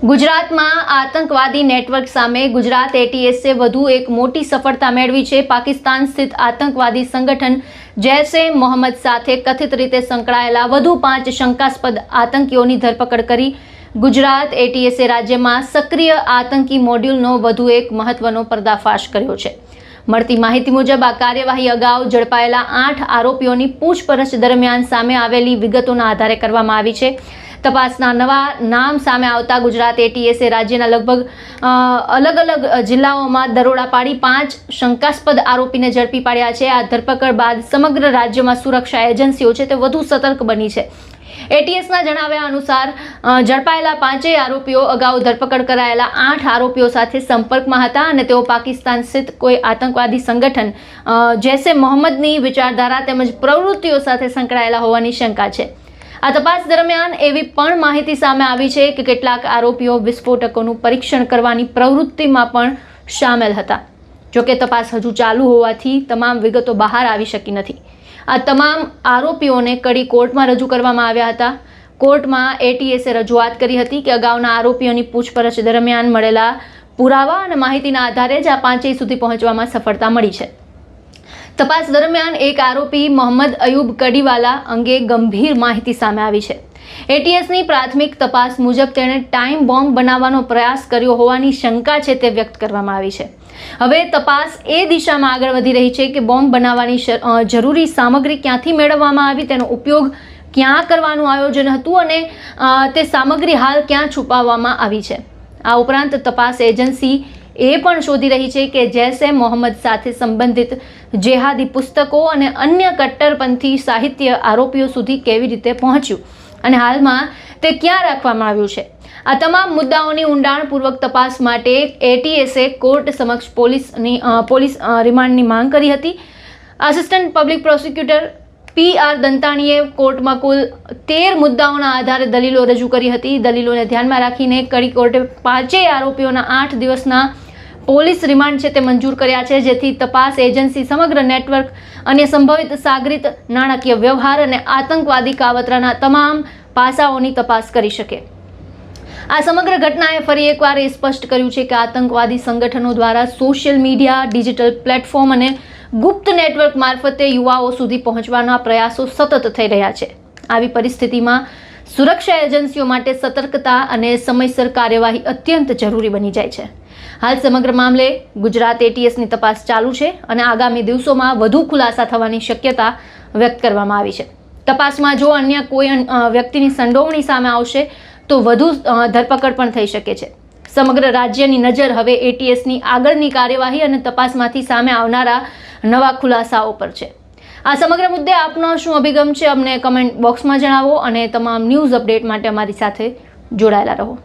ગુજરાતમાં આતંકવાદી નેટવર્ક સામે ગુજરાત એટીએસે વધુ એક મોટી સફળતા મેળવી છે। પાકિસ્તાન સ્થિત આતંકવાદી સંગઠન જૈશ-એ મોહમ્મદ સાથે કથિત રીતે સંકળાયેલા વધુ 5 શંકાસ્પદ આતંકીઓની ધરપકડ કરી ગુજરાત એટીએસે રાજ્યમાં સક્રિય આતંકી મોડ્યુલનો વધુ એક મહત્વનો પર્દાફાશ કર્યો છે। મળતી માહિતી મુજબ આ કાર્યવાહી અગાઉ ઝડપાયેલા 8 આરોપીઓની પૂછપરછ દરમિયાન સામે આવેલી વિગતોના આધારે કરવામાં આવી છે। તપાસના નવા નામ સામે આવતા ગુજરાત એટીએસે રાજ્યના લગભગ અલગ અલગ જિલ્લાઓમાં દરોડા પાડી 5 શંકાસ્પદ આરોપીને ઝડપી પાડ્યા છે। આ ધરપકડ બાદ સમગ્ર રાજ્યમાં સુરક્ષા એજન્સીઓ છે તે વધુ સતર્ક બની છે। એટીએસના જણાવ્યા અનુસાર ઝડપાયેલા 5 આરોપીઓ અગાઉ ધરપકડ કરાયેલા 8 આરોપીઓ સાથે સંપર્કમાં હતા અને તેઓ પાકિસ્તાન સ્થિત કોઈ આતંકવાદી સંગઠન જૈશ-એ મોહમ્મદની વિચારધારા તેમજ પ્રવૃત્તિઓ સાથે સંકળાયેલા હોવાની શંકા છે। આ તપાસ દરમિયાન એવી પણ માહિતી સામે આવી છે કે કેટલાક આરોપીઓ વિસ્ફોટકોનું પરીક્ષણ કરવાની પ્રવૃત્તિમાં પણ સામેલ હતા। જોકે તપાસ હજુ ચાલુ હોવાથી તમામ વિગતો બહાર આવી શકી નથી। આ તમામ આરોપીઓને કડી કોર્ટમાં રજૂ કરવામાં આવ્યા હતા। કોર્ટમાં એટીએસે રજૂઆત કરી હતી કે અગાઉના આરોપીઓની પૂછપરછ દરમિયાન મળેલા પુરાવા અને માહિતીના આધારે જ આ 5 સુધી પહોંચવામાં સફળતા મળી છે। તપાસ દરમિયાન એક આરોપી મોહમ્મદ અયુબ કડીવાલા અંગે ગંભીર માહિતી સામે આવી છે। એટીએસની પ્રાથમિક તપાસ મુજબ તેણે ટાઈમ બોમ્બ બનાવવાનો પ્રયાસ કર્યો હોવાની શંકા છે તે વ્યક્ત કરવામાં આવી છે। હવે તપાસ એ દિશામાં આગળ વધી રહી છે કે બોમ્બ બનાવવાની જરૂરી સામગ્રી ક્યાંથી મેળવવામાં આવી, તેનો ઉપયોગ ક્યાં કરવાનું આયોજન હતું અને તે સામગ્રી હાલ ક્યાં છુપાવવામાં આવી છે। આ ઉપરાંત તપાસ એજન્સી એ પણ શોધી રહી છે કે જૈશ-એ મોહમ્મદ સાથે સંબંધિત જેહાદી પુસ્તકો અને અન્ય કટ્ટરપંથી સાહિત્ય આરોપીઓ સુધી કેવી રીતે પહોંચ્યું અને હાલમાં તે ક્યાં રાખવામાં આવ્યું છે। આ તમામ મુદ્દાઓની ઊંડાણપૂર્વક તપાસ માટે એટીએસે કોર્ટ સમક્ષ પોલીસ રિમાન્ડની માંગ કરી હતી। Assistant public prosecutor P R. દંતાણીએ કોર્ટમાં કુલ 13 મુદ્દાઓના આધારે દલીલો રજૂ કરી હતી। દલીલોને ધ્યાનમાં રાખીને કડી કોર્ટે 5 આરોપીઓના 8 દિવસના પોલીસ રિમાન્ડ છે તે મંજૂર કર્યા છે, જેથી તપાસ એજન્સી સમગ્ર નેટવર્ક અને સંભવિત સાગરીત નાણાકીય વ્યવહાર અને આતંકવાદી કાવતરાના તમામ પાસાઓની તપાસ કરી શકે। આ સમગ્ર ઘટનાએ ફરી એકવાર એ સ્પષ્ટ કર્યું છે કે આતંકવાદી સંગઠનો દ્વારા સોશિયલ મીડિયા, ડિજિટલ પ્લેટફોર્મ અને ગુપ્ત નેટવર્ક મારફતે યુવાઓ સુધી પહોંચવાના પ્રયાસો સતત થઈ રહ્યા છે। આવી પરિસ્થિતિમાં સુરક્ષા એજન્સીઓ માટે સતર્કતા અને સમયસર કાર્યવાહી અત્યંત જરૂરી બની જાય છે। હાલ સમગ્ર મામલે ગુજરાત એટીએસની તપાસ ચાલુ છે અને આગામી દિવસોમાં વધુ ખુલાસા થવાની શક્યતા વ્યક્ત કરવામાં આવી છે। તપાસમાં જો અન્ય કોઈ વ્યક્તિની સંડોવણી સામે આવશે તો વધુ ધરપકડ પણ થઈ શકે છે। સમગ્ર રાજ્યની નજર હવે એટીએસની આગળની કાર્યવાહી અને તપાસમાંથી સામે આવનારા નવા ખુલાસાઓ પર છે। આ સમગ્ર મુદ્દે આપનો શું અભિગમ છે અમને કમેન્ટ બોક્સમાં જણાવો અને તમામ ન્યૂઝ અપડેટ માટે અમારી સાથે જોડાયેલા રહો।